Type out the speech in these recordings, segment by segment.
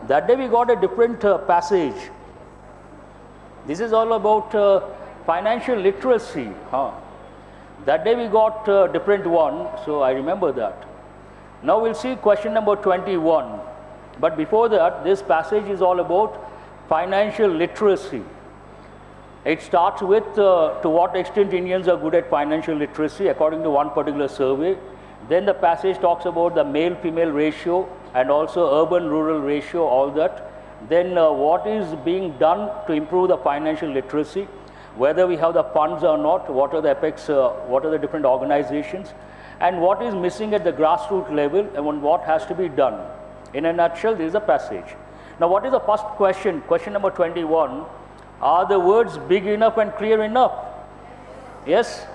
That day we got a different passage. This is all about financial literacy. That day we got a different one, so I remember that. Now we'll see question number 21. But before that, this passage is all about financial literacy. It starts with to what extent Indians are good at financial literacy according to one particular survey. Then the passage talks about the male-female ratio and also urban-rural ratio, all that. Then what is being done to improve the financial literacy, whether we have the funds or not, what are the effects, what are the different organizations, and what is missing at the grassroots level and what has to be done. In a nutshell, this is a passage. Now, what is the first question? Question number 21. Are the words big enough and clear enough? Yes?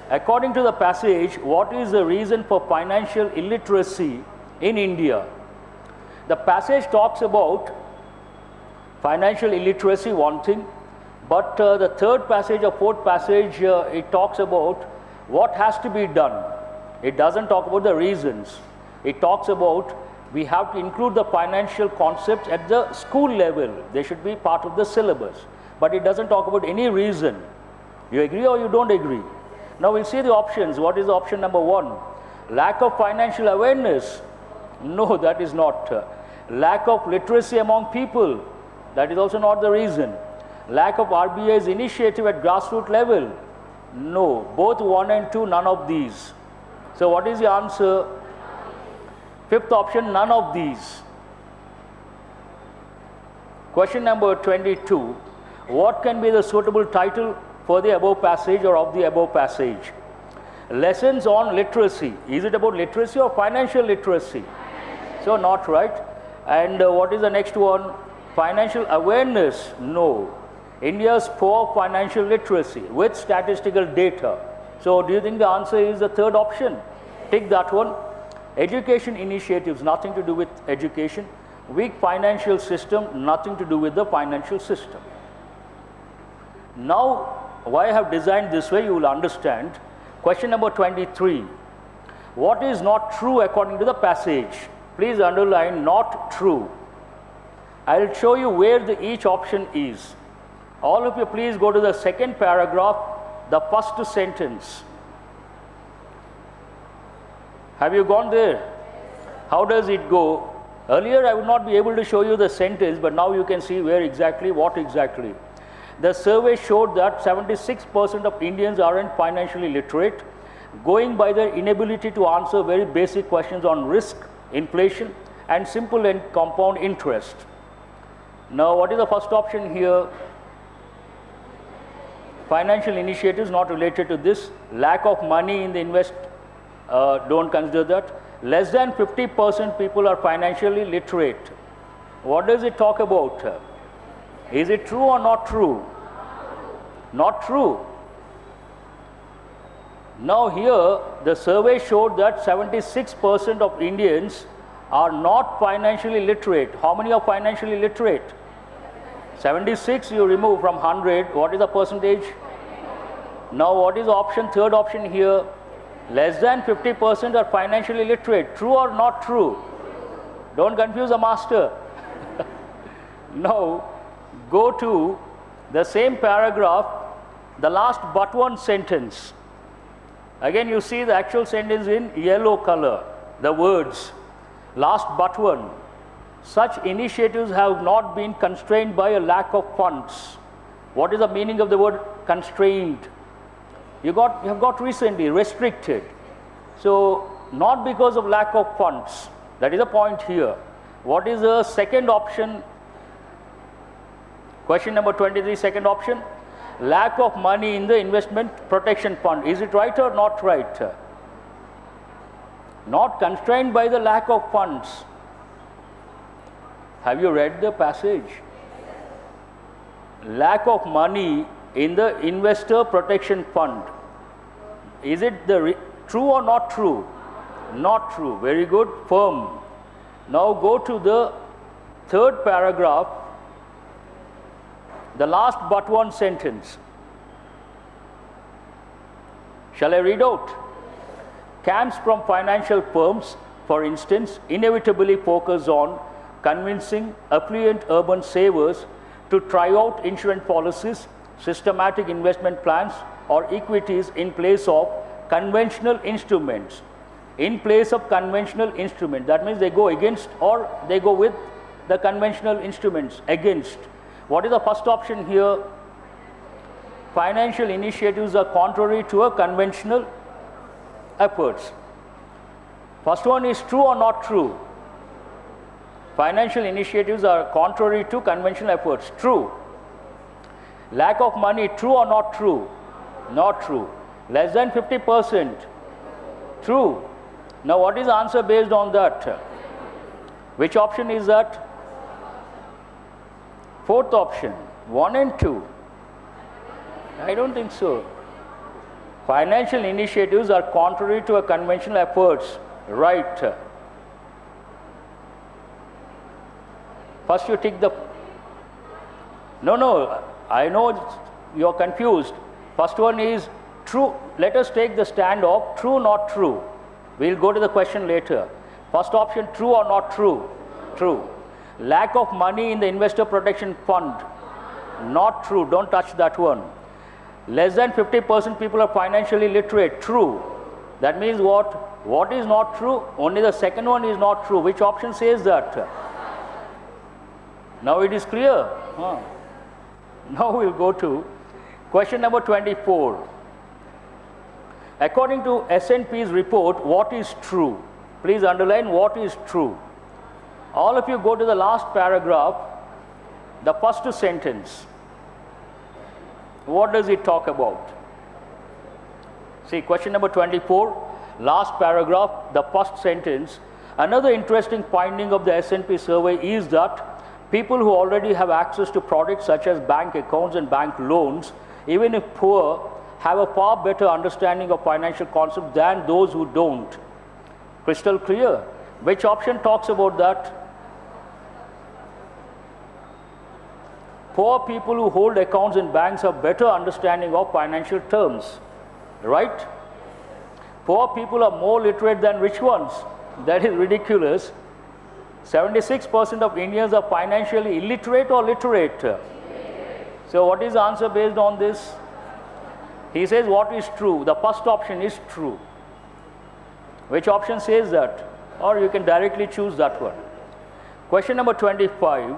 According to the passage, what is the reason for financial illiteracy in India? The passage talks about financial illiteracy, one thing, but the third passage or fourth passage, it talks about what has to be done. It doesn't talk about the reasons. It talks about we have to include the financial concepts at the school level. They should be part of the syllabus. But it doesn't talk about any reason. You agree or you don't agree? Now we'll see the options. What is option number 1? Lack of financial awareness. No, that is not. Lack of literacy among people. That is also not the reason. Lack of RBI's initiative at grassroots level. No, both 1 and 2, none of these. So what is the answer? Fifth option, none of these. Question number 22. What can be the suitable title for the above passage or of the above passage? Lessons on literacy. Is it about literacy or financial literacy? So not right. And what is the next one? Financial awareness. No. India's poor financial literacy with statistical data. So do you think the answer is the third option? Take that one. Education initiatives, nothing to do with education. Weak financial system, nothing to do with the financial system. Now, why I have designed this way, you will understand. Question number 23. What is not true according to the passage? Please underline not true. I will show you where each option is. All of you please go to the second paragraph, the first sentence. Have you gone there? How does it go? Earlier I would not be able to show you the sentence, but now you can see where exactly, what exactly. The survey showed that 76% of Indians aren't financially literate, going by their inability to answer very basic questions on risk, inflation, and simple and compound interest. Now, what is the first option here? Financial initiatives not related to this. Lack of money in the don't consider that. Less than 50% people are financially literate. What does it talk about? Is it true or not true? Not true. Now here, the survey showed that 76% of Indians are not financially literate. How many are financially literate? 76 you remove from 100. What is the percentage? Now what is the option? Third option here. Less than 50% are financially literate. True or not true? Don't confuse the master. Now, go to the same paragraph, the last but one sentence. Again, you see the actual sentence in yellow color, the words, last but one. Such initiatives have not been constrained by a lack of funds. What is the meaning of the word constrained? You have got recently restricted. So, not because of lack of funds. That is the point here. What is the second option? Question number 23, second option. Lack of money in the investment protection fund. Is it right or not right? Not constrained by the lack of funds. Have you read the passage? Lack of money in the investor protection fund. Is it true or not true? Not true. Very good. Firm. Now go to the third paragraph, the last but one sentence. Shall I read out? Camps from financial firms, for instance, inevitably focus on convincing affluent urban savers to try out insurance policies, systematic investment plans, or equities in place of conventional instruments. In place of conventional instruments, that means they go against or they go with the conventional instruments, against. What is the first option here? Financial initiatives are contrary to a conventional efforts. First one is true or not true? Financial initiatives are contrary to conventional efforts. True. Lack of money, true or not true? Not true. Less than 50%. True. Now what is the answer based on that? Which option is that? Fourth option, 1 and 2. I don't think so. Financial initiatives are contrary to a conventional efforts. Right. First you take the... No, I know you're confused. First one is true. Let us take the stand of true, not true. We'll go to the question later. First option, true or not true? True. Lack of money in the investor protection fund. Not true. Don't touch that one. Less than 50% people are financially literate. True. That means what? What is not true? Only the second one is not true. Which option says that? Now it is clear. Now we'll go to question number 24. According to S&P's report, what is true? Please underline what is true. All of you go to the last paragraph, the first sentence. What does it talk about? See, question number 24, last paragraph, the first sentence. Another interesting finding of the S&P survey is that people who already have access to products such as bank accounts and bank loans, even if poor, have a far better understanding of financial concepts than those who don't. Crystal clear. Which option talks about that? Poor people who hold accounts in banks have better understanding of financial terms. Right? Poor people are more literate than rich ones. That is ridiculous. 76% of Indians are financially illiterate or literate. So what is the answer based on this? He says what is true? The first option is true. Which option says that? Or you can directly choose that one. Question number 25.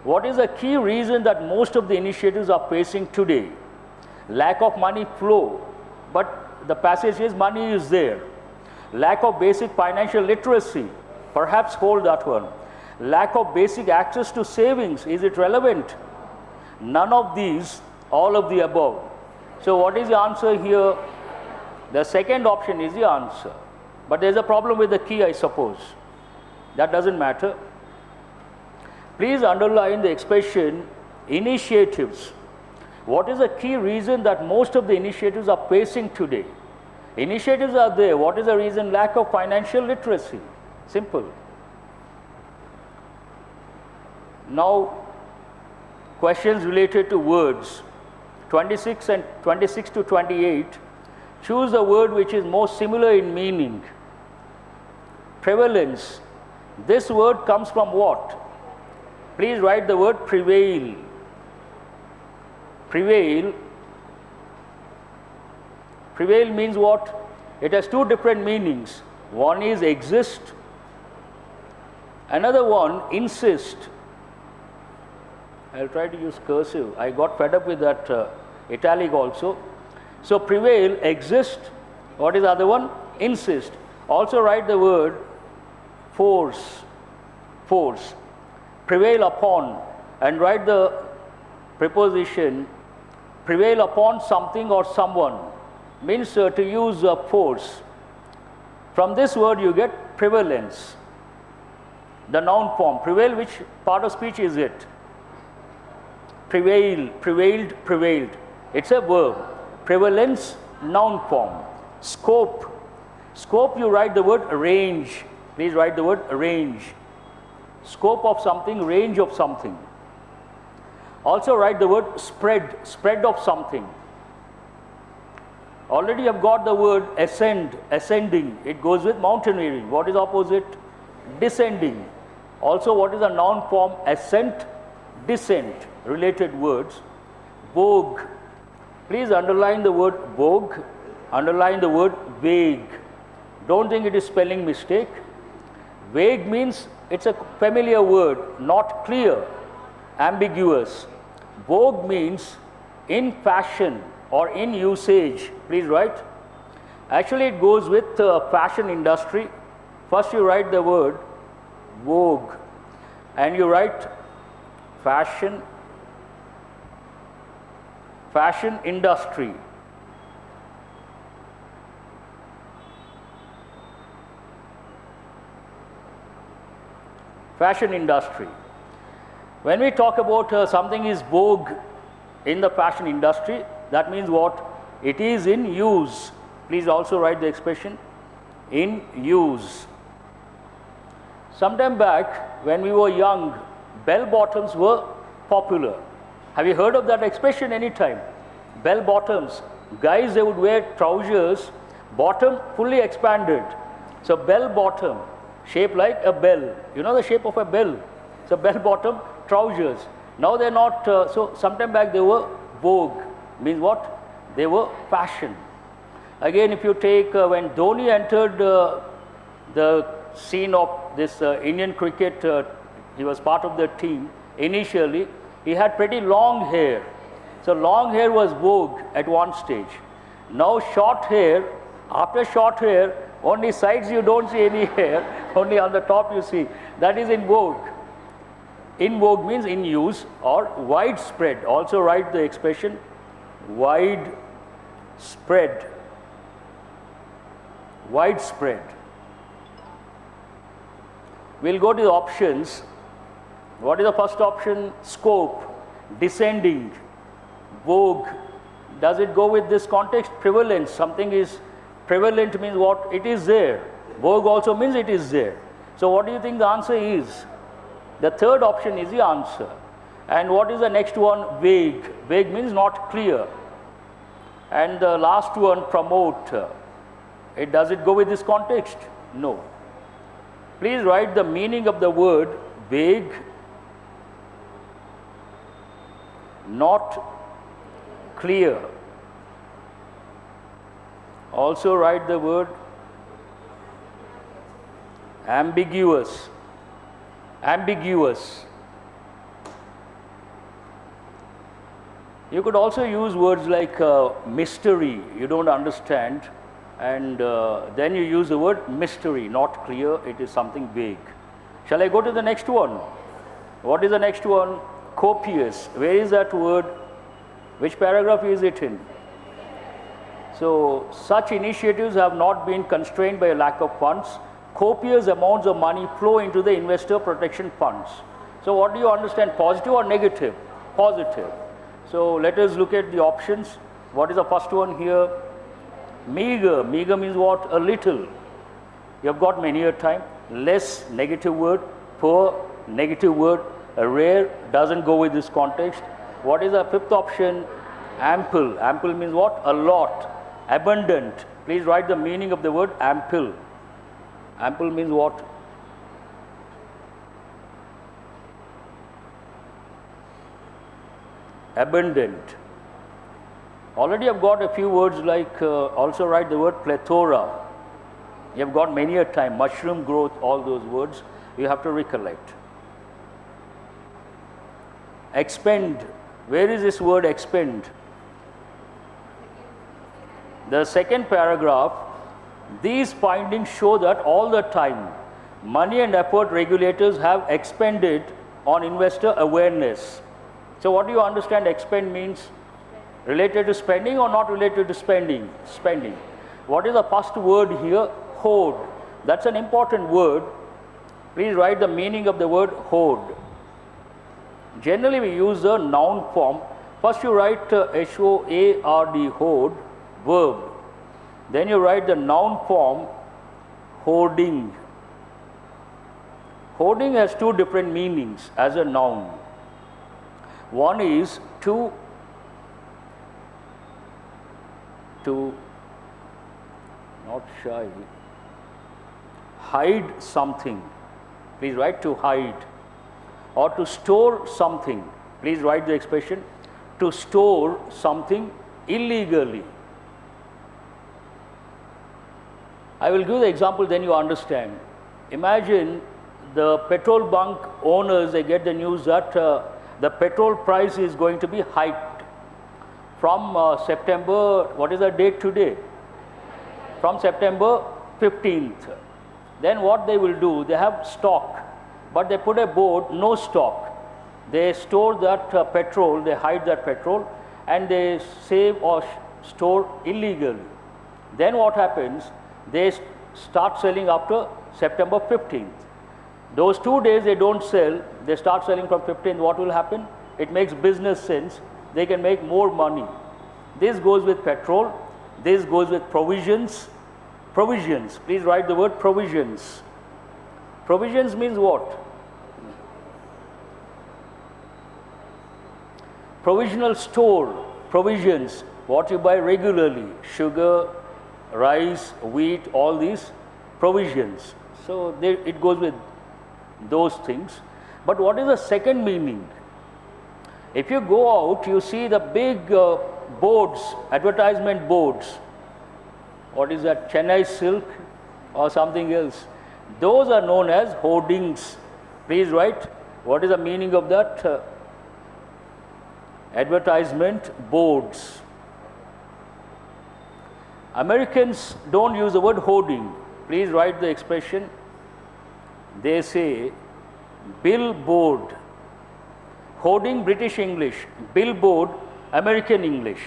What is the key reason that most of the initiatives are facing today? Lack of money flow, but the passage is money is there. Lack of basic financial literacy, perhaps hold that one. Lack of basic access to savings, is it relevant? None of these, all of the above. So what is the answer here? The second option is the answer. But there's a problem with the key, I suppose. That doesn't matter. Please underline the expression initiatives. What is the key reason that most of the initiatives are facing today? Initiatives are there. What is the reason? Lack of financial literacy. Simple. Now, questions related to words. 26 to 28. Choose a word which is most similar in meaning. Prevalence. This word comes from what? Please write the word prevail. Prevail. Prevail means what? It has two different meanings. One is exist. Another one, insist. I'll try to use cursive. I got fed up with that italic also. So prevail, exist. What is the other one? Insist. Also write the word force. Force. Prevail upon, and write the preposition prevail upon something or someone. Means to use force. From this word you get prevalence. The noun form. Prevail, which part of speech is it? Prevail, prevailed, prevailed. It's a verb. Prevalence, noun form. Scope. Scope, you write the word range. Please write the word range. Scope of something, range of something. Also write the word spread, spread of something. Already I've got the word ascend, ascending. It goes with mountaineering. What is opposite? descending. Also, what is the noun form? Ascent, descent, related words. Vogue. Please underline the word vogue, underline the word vague. Don't think it is spelling mistake. Vague means it's a familiar word, not clear, ambiguous. Vogue means in fashion or in usage. Please write. Actually, it goes with fashion industry. First, you write the word vogue and you write fashion industry. Fashion industry. When we talk about something is vogue in the fashion industry, that means what? It is in use. Please also write the expression in use. Sometime back when we were young, bell bottoms were popular. Have you heard of that expression any time? Bell bottoms. Guys, they would wear trousers, bottom fully expanded. So bell bottom, shaped like a bell. You know the shape of a bell. So bell bottom trousers. Now they're not, so sometime back they were vogue. Means what? They were fashion. Again, if you take when Dhoni entered the scene of this Indian cricket, he was part of the team initially. He had pretty long hair. So long hair was vogue at one stage. Now short hair, after short hair, only sides you don't see any hair, only on the top you see. That is in vogue. In vogue means in use or widespread. Also write the expression widespread. Widespread. We'll go to the options. What is the first option? Scope, descending, vogue. Does it go with this context? Prevalence. Something is prevalent means what? It is there. Vogue also means it is there. So what do you think the answer is? The third option is the answer. And what is the next one? Vague. Vague means not clear. And the last one, promote. Does it go with this context? No. Please write the meaning of the word vague, not clear. Also write the word ambiguous. Ambiguous. You could also use words like mystery, you don't understand, and then you use the word mystery, not clear, it is something vague. Shall I go to the next one? What is the next one? Copious. Where is that word? Which paragraph is it in? So, such initiatives have not been constrained by a lack of funds. Copious amounts of money flow into the investor protection funds. So, what do you understand? Positive or negative? Positive. So, let us look at the options. What is the first one here? Meager. Meager means what? A little. You have got many a time. Less, negative word. Poor, negative word. Rare, doesn't go with this context. What is the fifth option? Ample. Ample means what? A lot. Abundant. Please write the meaning of the word ample. Ample means what? Abundant. Already I've got a few words like, also write the word plethora. You have got many a time, mushroom growth, all those words you have to recollect. Expend. Where is this word expend? The second paragraph. These findings show that all the time, money and effort regulators have expended on investor awareness. So what do you understand expend means? Related to spending or not related to spending? Spending. What is the first word here? Hoard. That's an important word. Please write the meaning of the word hoard. Generally we use the noun form. First you write H-O-A-R-D, hoard, verb. Then you write the noun form, hoarding. Hoarding has two different meanings as a noun. One is to not shy, hide something. please write to hide, or to store something, please write the expression to store something illegally. I will give the example, then you understand. Imagine the petrol bunk owners, they get the news that the petrol price is going to be hiked from September, what is the date today? From September 15th. Then what they will do, they have stock, but they put a board, no stock. They store that petrol, they hide that petrol, and they save or store illegally. Then what happens? They start selling after September 15th. Those 2 days they don't sell, they start selling from 15th. What will happen? It makes business sense. They can make more money. This goes with petrol. This goes with provisions. Provisions. Please write the word provisions. Provisions means what? Provisional store. Provisions. What you buy regularly. Sugar, rice, wheat, all these provisions. So it goes with those things. But what is the second meaning? If you go out, you see the big boards, advertisement boards. What is that? Chennai silk or something else. Those are known as hoardings. Please write what is the meaning of that? Advertisement boards. Americans don't use the word hoarding. Please write the expression. They say billboard. Hoarding, British English. Billboard, American English.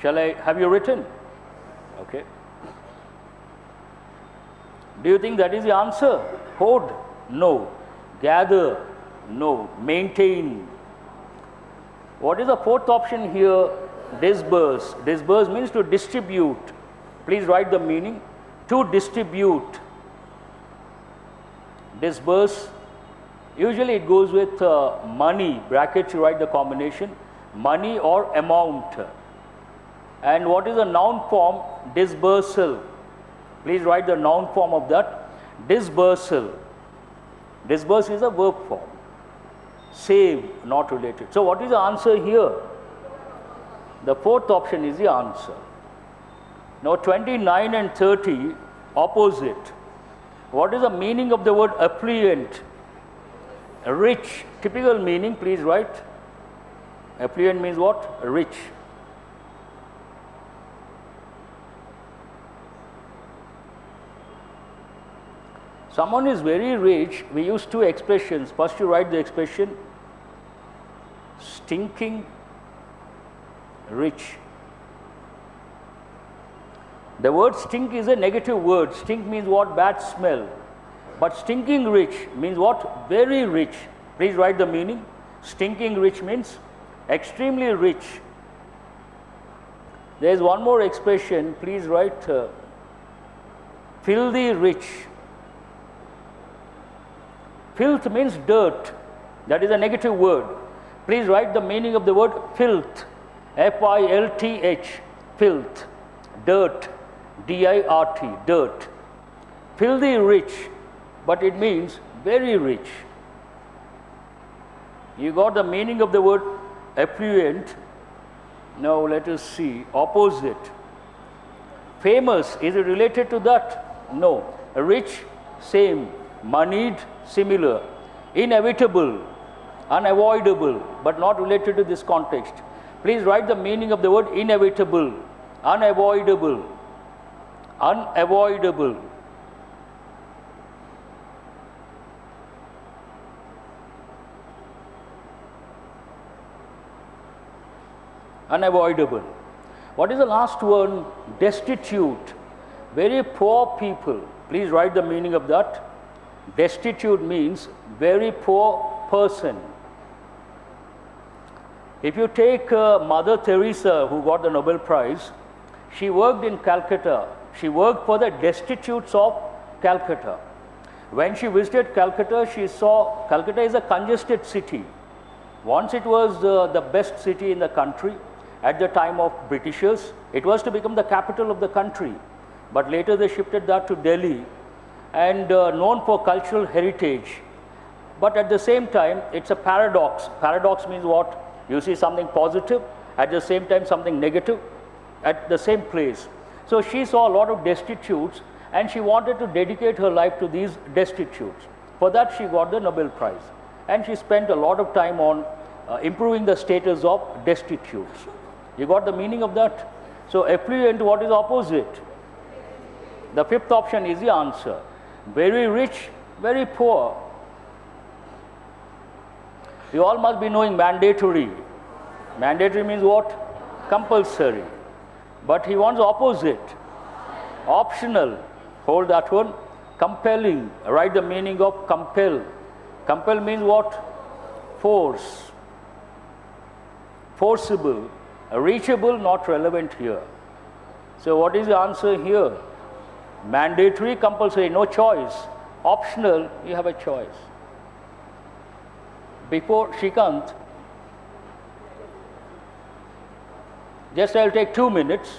Shall I have you written? Okay. Do you think that is the answer? Hoard? No. Gather? No. Maintain? What is the fourth option here? Disburse. Disburse means to distribute. Please write the meaning. To distribute. Disburse. Usually it goes with money. Brackets, you write the combination. Money or amount. And what is the noun form? Disbursal. Please write the noun form of that. Disbursal. Disburse is a verb form. Save, not related. So what is the answer here? The fourth option is the answer. Now 29 and 30, opposite. What is the meaning of the word affluent? Rich. Typical meaning, please write. Affluent means what? Rich. Someone is very rich, we use two expressions. First you write the expression stinking rich. The word stink is a negative word. Stink means what? Bad smell. But stinking rich means what? Very rich. Please write the meaning. Stinking rich means extremely rich. There is one more expression. Please write filthy rich. Filth means dirt. That is a negative word. Please write the meaning of the word filth. F-I-L-T-H. Filth. Dirt. D-I-R-T. Dirt. Filthy rich, but it means very rich. You got the meaning of the word affluent. Now let us see. Opposite. Famous. Is it related to that? No. Rich, same. Moneyed, similar. Inevitable, unavoidable, but not related to this context. Please write the meaning of the word inevitable, unavoidable, unavoidable. Unavoidable. What is the last one? Destitute. Very poor people. Please write the meaning of that. Destitute means very poor person. If you take Mother Teresa, who got the Nobel Prize, she worked in Calcutta. She worked for the destitutes of Calcutta. When she visited Calcutta, she saw Calcutta is a congested city. Once it was the best city in the country. At the time of Britishers, it was to become the capital of the country. but later they shifted that to Delhi, and known for cultural heritage. But at the same time, it's a paradox. Paradox means what? You see something positive, at the same time something negative at the same place. So she saw a lot of destitutes, and she wanted to dedicate her life to these destitutes. For that she got the Nobel Prize, and she spent a lot of time on improving the status of destitutes. You got the meaning of that? So affluent, what is opposite? The fifth option is the answer. Very rich, very poor. You all must be knowing mandatory. Mandatory means what? Compulsory. But he wants opposite. Optional. Hold that one. Compelling. Write the meaning of compel. Compel means what? Force. Forcible. Reachable, not relevant here. So what is the answer here? Mandatory, compulsory, no choice. Optional, you have a choice. Before Shrikant, just I'll take 2 minutes.